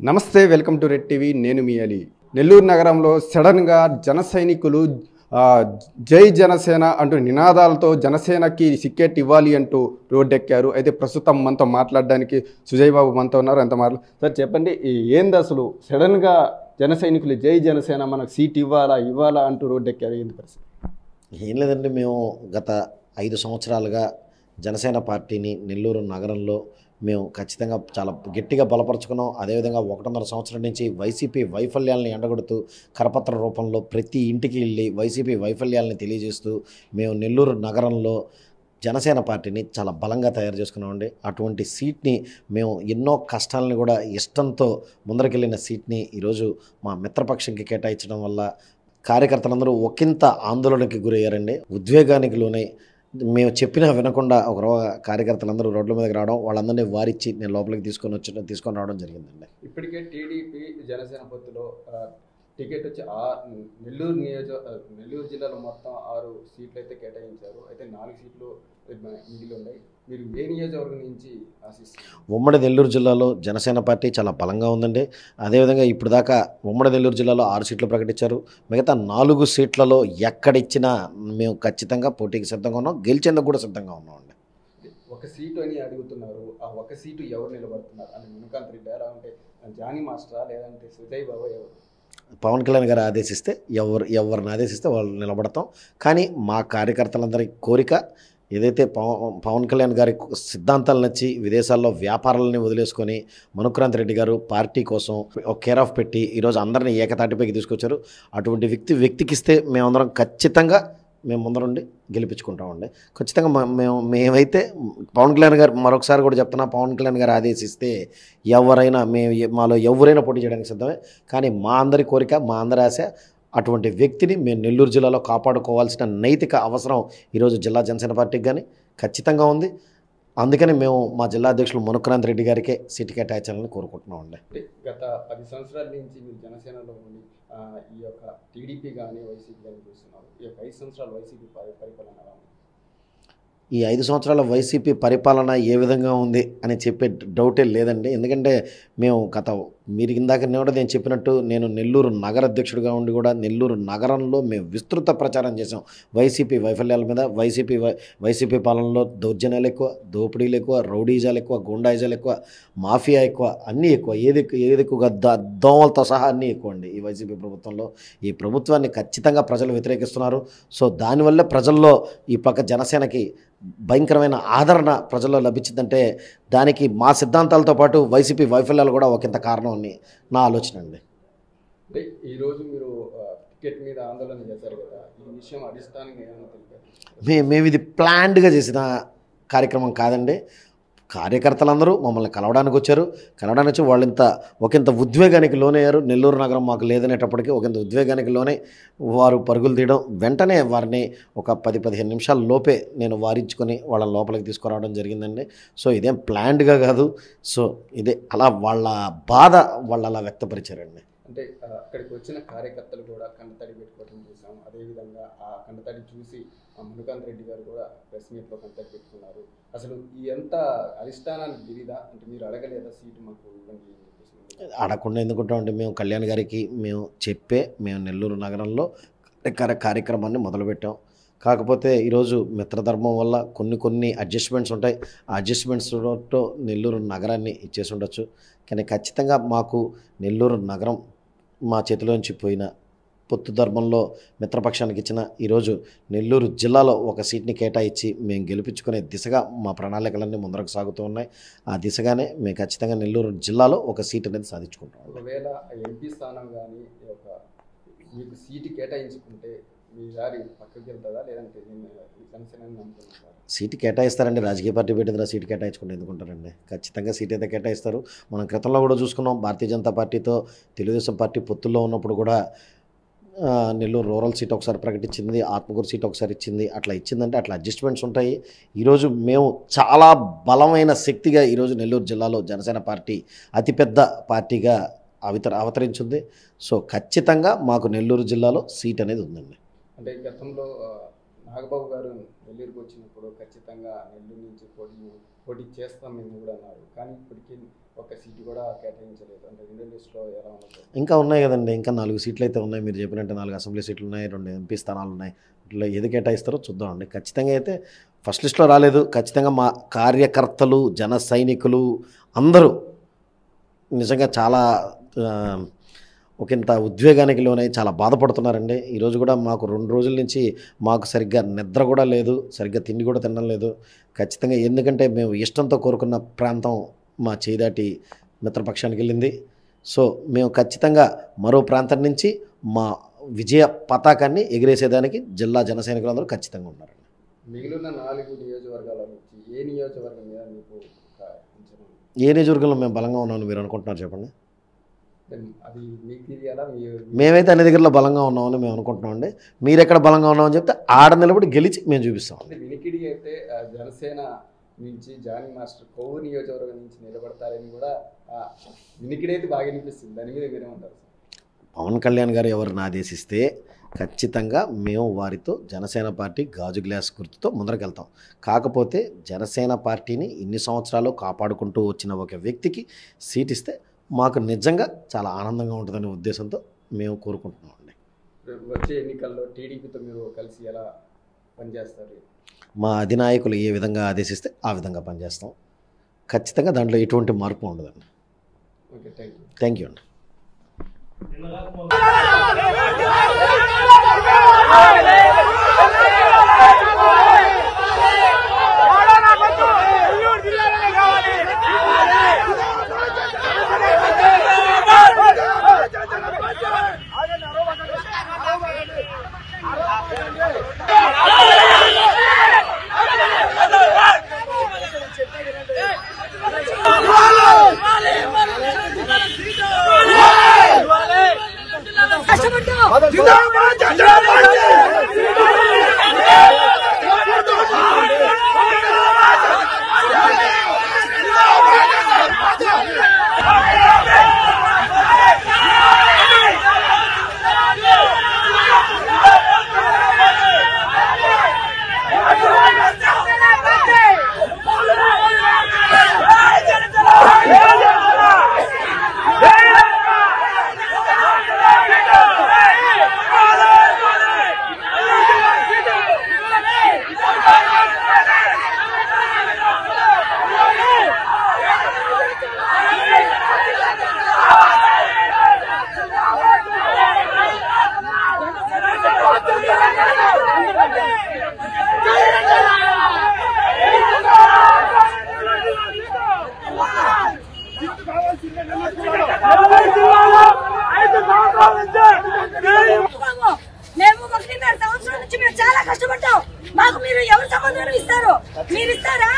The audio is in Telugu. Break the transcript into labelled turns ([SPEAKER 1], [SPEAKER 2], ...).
[SPEAKER 1] నమస్తే, వెల్కమ్ టు రెడ్ టీవీ. నేను మీ అలీ. నెల్లూరు నగరంలో సడన్గా జన సైనికులు ఆ, జై జనసేన అంటూ నినాదాలతో జనసేనకి సిక్కెట్ ఇవ్వాలి అంటూ రోడ్డెక్కారు. అయితే ప్రస్తుతం మనతో మాట్లాడడానికి సుజయ్ బాబు మనతో ఉన్నారు. ఎంత సార్ చెప్పండి, ఏంది అసలు సడన్గా జన సైనికులు జై జనసేన మనకు సీట్ ఇవ్వాలా అంటూ రోడ్డెక్కారు? ఏంది పరిస్థితి?
[SPEAKER 2] ఏం లేదండి, మేము గత 5 సంవత్సరాలుగా జనసేన పార్టీని నెల్లూరు నగరంలో మేము ఖచ్చితంగా చాలా గట్టిగా బలపరుచుకున్నాం. అదేవిధంగా 1.5 సంవత్సరం నుంచి వైసీపీ వైఫల్యాలను ఎండగొడుతూ కరపత్ర రూపంలో ప్రతి ఇంటికి వెళ్ళి వైసీపీ వైఫల్యాలను తెలియజేస్తూ మేము నెల్లూరు నగరంలో జనసేన పార్టీని చాలా బలంగా తయారు చేసుకున్నామండి. అటువంటి సీట్ని మేము ఎన్నో కష్టాలను కూడా ఇష్టంతో ముందరకెళ్ళిన సీట్ని ఈరోజు మా మిత్రపక్షంకి కేటాయించడం వల్ల కార్యకర్తలందరూ ఒకంత ఆందోళనకి గురయ్యారండి, ఉద్వేగానికి లోనై. మేము చెప్పినా వినకుండా కార్యకర్తలందరూ రోడ్ల మీదకి రావడం, వాళ్ళందరినీ వారిచ్చి నేను లోపలికి తీసుకొని రావడం జరిగిందండి.
[SPEAKER 1] ఇప్పటికే టీడీపీ జనసేన పొత్తులో టికెట్ వచ్చి నెల్లూరు జిల్లాలో మొత్తం 6 సీట్లు అయితే కేటాయించారు. అయితే 4 సీట్లు మిగిలి ఉన్నాయి. మీరు ఏ నియోజకవర్గం నుంచి ఆశిస్తారు?
[SPEAKER 2] ఉమ్మడి నెల్లూరు జిల్లాలో జనసేన పార్టీ చాలా బలంగా ఉందండి. అదేవిధంగా ఇప్పుడు దాకా ఉమ్మడి నెల్లూరు జిల్లాలో 6 సీట్లు ప్రకటించారు. మిగతా 4 సీట్లలో ఎక్కడిచ్చినా మేము ఖచ్చితంగా పోటీకి సిద్ధంగా ఉన్నాం, గెలిచేందుకు కూడా సిద్ధంగా ఉన్నామండి.
[SPEAKER 1] ఒక సీటు అని అడుగుతున్నారు. ఆ ఒక సీటు ఎవరు నిలబడుతున్నారు? అంటే మునకాంత్ రెడ్డి, అలా అంటే జానీ మాస్టరా, లేదంటే సుజయ్ బాబు, ఎవరు?
[SPEAKER 2] పవన్ కళ్యాణ్ గారు ఆదేశిస్తే ఎవరిని ఆదేశిస్తే వాళ్ళు నిలబడతాం. కానీ మా కార్యకర్తలందరి కోరిక ఏదైతే పవన్ కళ్యాణ్ గారి సిద్ధాంతాలు నచ్చి విదేశాల్లో వ్యాపారాలని వదిలేసుకొని మనుక్రాంత్ రెడ్డి గారు పార్టీ కోసం ఒక కేర్ ఆఫ్ పెట్టి ఈరోజు అందరినీ ఏకతాటిపైకి తీసుకొచ్చారు. అటువంటి వ్యక్తికిస్తే మేమందరం ఖచ్చితంగా మేము ముందరుండి గెలిపించుకుంటామండి. ఖచ్చితంగా మేమైతే పవన్ కళ్యాణ్ గారు, మరొకసారి కూడా చెప్తున్నా, పవన్ కళ్యాణ్ గారు ఆదేశిస్తే ఎవరైనా మాలో ఎవరైనా పోటీ చేయడానికి సిద్ధమే. కానీ మా అందరి కోరిక, మా అందరి ఆశ అటువంటి వ్యక్తిని మేము నెల్లూరు జిల్లాలో కాపాడుకోవాల్సిన నైతిక అవసరం ఈరోజు జిల్లా జనసేన పార్టీకి కానీ ఖచ్చితంగా ఉంది. అందుకని మేము మా జిల్లా అధ్యక్షులు మనుక్రాంత్ రెడ్డి గారికే సీటు కేటాయించాలని కోరుకుంటున్నామండి.
[SPEAKER 1] గత 10 సంవత్సరాల నుంచి మీరు జనసేనలో ఉండి ఈ యొక్క టీడీపీ కానీ వైసీపీ కానీ చూస్తున్నారు. ఈ యొక్క 5 సంవత్సరాల వైసీపీ పరిపాలన ఎలా ఉంది?
[SPEAKER 2] ఈ 5 సంవత్సరాల వైసీపీ పరిపాలన ఏ విధంగా ఉంది అని చెప్పే డౌటే లేదండి. ఎందుకంటే మేము మీరు ఇందాక నేను చెప్పినట్టు నేను నెల్లూరు నగర అధ్యక్షుడిగా ఉండి కూడా నెల్లూరు నగరంలో మేము విస్తృత ప్రచారం చేసాం వైసీపీ వైఫల్యాల మీద. వైసీపీ పాలనలో దౌర్జన్యాలు ఎక్కువ, దోపిడీలు ఎక్కువ, రౌడీజాలు ఎక్కువ, గుండాయిజాలు ఎక్కువ, మాఫియా ఎక్కువ, అన్నీ ఎక్కువ, ఏది ఎక్కువగా దోమలతో సహా అన్నీ ఎక్కువ అండి ఈ వైసీపీ ప్రభుత్వంలో. ఈ ప్రభుత్వాన్ని ఖచ్చితంగా ప్రజలు వ్యతిరేకిస్తున్నారు. సో దానివల్ల ప్రజల్లో ఈ పక్క జనసేనకి భయంకరమైన ఆదరణ ప్రజల్లో లభించిందంటే దానికి మా సిద్ధాంతాలతో పాటు వైసీపీ వైఫల్యాలు కూడా ఒకంత కారణం అని నా ఆలోచన అండి.
[SPEAKER 1] ఈరోజు మీరు టికెట్ మీద ఆందోళన చేశారు కదా, ఈ విషయం అధిష్టానంగా ఏమైనా తెలిపారు?
[SPEAKER 2] మేము ఇది ప్లాన్డ్గా చేసిన కార్యక్రమం కాదండి. కార్యకర్తలందరూ మమ్మల్ని కలవడానికి వచ్చి ఒకంత ఉద్వేగానికి లోనయ్యారు. నెల్లూరు నగరం మాకు లేదనేటప్పటికీ ఒకంత ఉద్వేగానికి లోనే వారు పరుగులు తీయడం, వెంటనే వారిని ఒక 10-15 నిమిషాల లోపే నేను వారించుకొని వాళ్ళని లోపలికి తీసుకురావడం జరిగిందండి. సో ఇదేం ప్లాన్డ్గా కాదు. సో ఇదే అలా వాళ్ళ బాధ వాళ్ళు అలా వ్యక్తపరిచారండి.
[SPEAKER 1] అంటే అక్కడికి వచ్చిన కార్యకర్తలు కూడా కంటతడి పెట్టుకోవడం చూసాం. అదేవిధంగా ఆ కంటతడి చూసి మనుకాంత్ రెడ్డి గారు కూడా ప్రెస్ మీట్లో కంటతడి పెట్టుకున్నారు. అసలు ఈ ఎంత అధిష్టానానికి తెలీదా? అంటే మీరు అడగలేదా సీటు మాకు ఇవ్వండి?
[SPEAKER 2] అడగకుండా ఎందుకుంటామంటే మేము కళ్యాణ్ గారికి మేము నెల్లూరు నగరంలో కార్యక్రమాన్ని మొదలుపెట్టాం. కాకపోతే ఈరోజు మిత్రధర్మం వల్ల కొన్ని అడ్జస్ట్మెంట్స్ ఉంటాయి. ఆ అడ్జస్ట్మెంట్స్తో నెల్లూరు నగరాన్ని ఇచ్చేసి ఉండొచ్చు. కానీ ఖచ్చితంగా మాకు నెల్లూరు నగరం మా చేతిలోంచి పోయిన పొత్తు ధర్మంలో మిత్రపక్షానికి ఇచ్చిన ఈరోజు నెల్లూరు జిల్లాలో ఒక సీట్ని కేటాయించి మేము గెలిపించుకునే దిశగా మా ప్రణాళికలన్నీ ముందరకు సాగుతూ ఉన్నాయి. ఆ దిశగానే మేము ఖచ్చితంగా నెల్లూరు జిల్లాలో ఒక సీట్ అనేది సాధించుకుంటాం.
[SPEAKER 1] ఒకవేళ ఎంపీ స్థానం కానీ మీకు సీటు కేటాయించుకుంటే మీ దారి పక్కకి వెళ్తుందా, లేదంటే
[SPEAKER 2] సీటు కేటాయిస్తారండి? రాజకీయ పార్టీ పెట్టిందిరా సీటు కేటాయించుకుంటే ఎందుకుంటారండి? ఖచ్చితంగా సీట్ అయితే కేటాయిస్తారు. మనం క్రితంలో కూడా చూసుకున్నాం, భారతీయ జనతా పార్టీతో తెలుగుదేశం పార్టీ పొత్తుల్లో ఉన్నప్పుడు కూడా నెల్లూరు రూరల్ సీట్ ఒకసారి ప్రకటించింది, ఆత్మకూరు సీట్ ఒకసారి ఇచ్చింది. అట్లా ఇచ్చిందంటే అట్లా అడ్జస్ట్మెంట్స్ ఉంటాయి. ఈరోజు మేము చాలా బలమైన శక్తిగా ఈరోజు నెల్లూరు జిల్లాలో జనసేన పార్టీ అతిపెద్ద పార్టీగా అవతరించింది. సో ఖచ్చితంగా మాకు నెల్లూరు జిల్లాలో సీట్ అనేది ఉందండి.
[SPEAKER 1] అంటే గతంలో నాగబాబు గారు నెల్లూరుకు వచ్చినప్పుడు ఖచ్చితంగా నెల్లూరు నుంచి పోటీ చేస్తాం మేము కూడా అన్నారు. కానీ ఇప్పటికీ ఒక సీటు కూడా కేటాయించలేదు. అంటే రెండు లిస్టులో ఎలా ఉన్నారు?
[SPEAKER 2] ఇంకా ఉన్నాయి కదండి, ఇంకా 4 సీట్లు అయితే ఉన్నాయి. మీరు చెప్పినట్టు 4 అసెంబ్లీ సీట్లు ఉన్నాయి, 2 ఎంపీ స్థానాలు ఉన్నాయి. ఇట్లా ఏది కేటాయిస్తారో చూద్దామండి. ఖచ్చితంగా అయితే ఫస్ట్ లిస్ట్లో రాలేదు. ఖచ్చితంగా మా కార్యకర్తలు, జన సైనికులు అందరూ నిజంగా చాలా ఒకంత ఉద్వేగానికి లోనై చాలా బాధపడుతున్నారండి. ఈరోజు కూడా మాకు 2 రోజుల నుంచి మాకు సరిగ్గా నిద్ర కూడా లేదు, సరిగ్గా తిండి కూడా తినడం లేదు. ఖచ్చితంగా ఎందుకంటే మేము ఇష్టంతో కోరుకున్న ప్రాంతం మా చేదాటి మిత్రపక్షానికి వెళ్ళింది. సో మేము ఖచ్చితంగా మరో ప్రాంతం నుంచి మా విజయ పతాకాన్ని ఎగిరేసేదానికి జిల్లా జన సైనికులందరూ ఖచ్చితంగా ఉన్నారండి.
[SPEAKER 1] మిగిలిన 4 నియోజకవర్గాల నుంచి ఏ నియోజకవర్గం మీద మీకు
[SPEAKER 2] ఏ నియోజకవర్గంలో మేము బలంగా ఉన్నామని మీరు అనుకుంటున్నారు చెప్పండి?
[SPEAKER 1] అది మీకు తెలియాలా?
[SPEAKER 2] మేమైతే అన్ని దగ్గరలో బలంగా ఉన్నామని మేము అనుకుంటున్నామండి. మీరు ఎక్కడ బలంగా ఉన్నామని చెప్తే ఆడ నిలబడి గెలిచి మేము చూపిస్తాం.
[SPEAKER 1] అంటే వినికిడి అయితే జనసేన నుంచి జానీ మాస్టర్ కొవ్వూరు నియోజకవర్గం నుంచి నిలబడతారని కూడా వినికిడి అయితే బాగా అనిపిస్తుంది. దాని మీద మీరేమంటారు?
[SPEAKER 2] పవన్ కళ్యాణ్ గారు ఎవరిని ఆదేశిస్తే ఖచ్చితంగా మేము వారితో జనసేన పార్టీ గాజు గ్లాస్ గుర్తుతో ముందరకెళ్తాం. కాకపోతే జనసేన పార్టీని ఇన్ని సంవత్సరాలు కాపాడుకుంటూ వచ్చిన ఒక వ్యక్తికి సీట్ ఇస్తే మాకు నిజంగా చాలా ఆనందంగా ఉంటుందనే ఉద్దేశంతో మేము కోరుకుంటున్నామండి.
[SPEAKER 1] వచ్చే ఎన్నికల్లో టీడీపీతో మీరు కలిసి ఎలా పనిచేస్తారు?
[SPEAKER 2] మా అధినాయకులు ఏ విధంగా ఆదేశిస్తే ఆ విధంగా పనిచేస్తాం. ఖచ్చితంగా దాంట్లో ఎటువంటి మార్పు ఉండదండి.
[SPEAKER 1] ఓకే,
[SPEAKER 2] థ్యాంక్ యూ అండి.
[SPEAKER 3] మేము 1.5 సంవత్సరాల నుంచి మేము చాలా కష్టపడ్డాం. మాకు మీరు ఎవరు సమాధానం ఇస్తారు? మీరు ఇస్తారా?